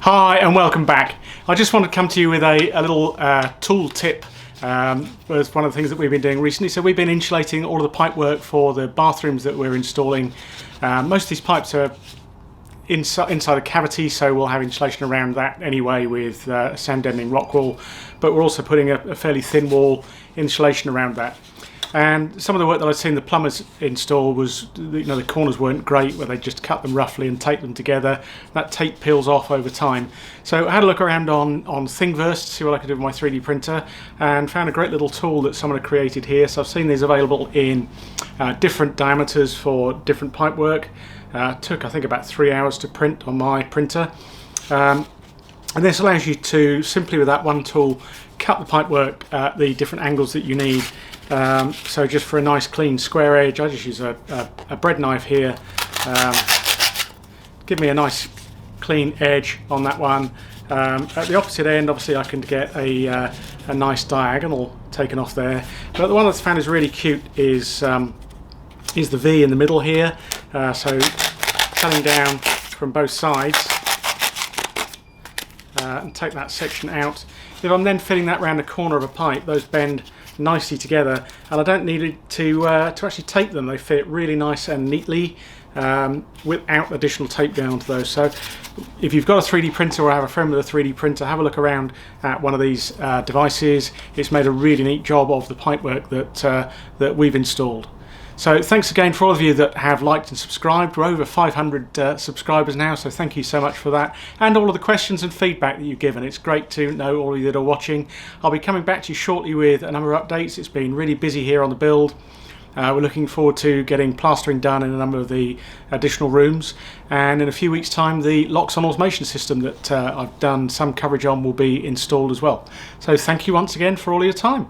Hi and welcome back. I just wanted to come to you with a little tool tip. Was one of the things that we've been doing recently. So we've been insulating all of the pipe work for the bathrooms that we're installing. Most of these pipes are inside a cavity, so we'll have insulation around that anyway with sand deadening rock wool, but we're also putting a fairly thin wall insulation around that. And some of the work that I've seen the plumbers install was, the corners weren't great, where they just cut them roughly and tape them together. That tape peels off over time. So I had a look around on Thingiverse to see what I could do with my 3D printer, and found a great little tool that someone had created here. So I've seen these available in different diameters for different pipe work. Took I think about 3 hours to print on my printer. And this allows you to simply with that one tool cut the pipe work at the different angles that you need. So just for a nice clean square edge, I just use a bread knife here. Give me a nice clean edge on that one. At the opposite end, obviously I can get a nice diagonal taken off there. But the one that's found is really cute is the V in the middle here. So cutting down from both sides and take that section out. If I'm then fitting that around the corner of a pipe, those bend nicely together, and I don't need to actually tape them. They fit really nice and neatly without additional tape going onto those. So if you've got a 3D printer or have a friend with a 3D printer, have a look around at one of these devices. It's made a really neat job of the pipework that we've installed. So thanks again for all of you that have liked and subscribed. We're over 500 subscribers now, so thank you so much for that. And all of the questions and feedback that you've given. It's great to know all of you that are watching. I'll be coming back to you shortly with a number of updates. It's been really busy here on the build. We're looking forward to getting plastering done in a number of the additional rooms. And in a few weeks' time, the locks on automation system that I've done some coverage on will be installed as well. So thank you once again for all of your time.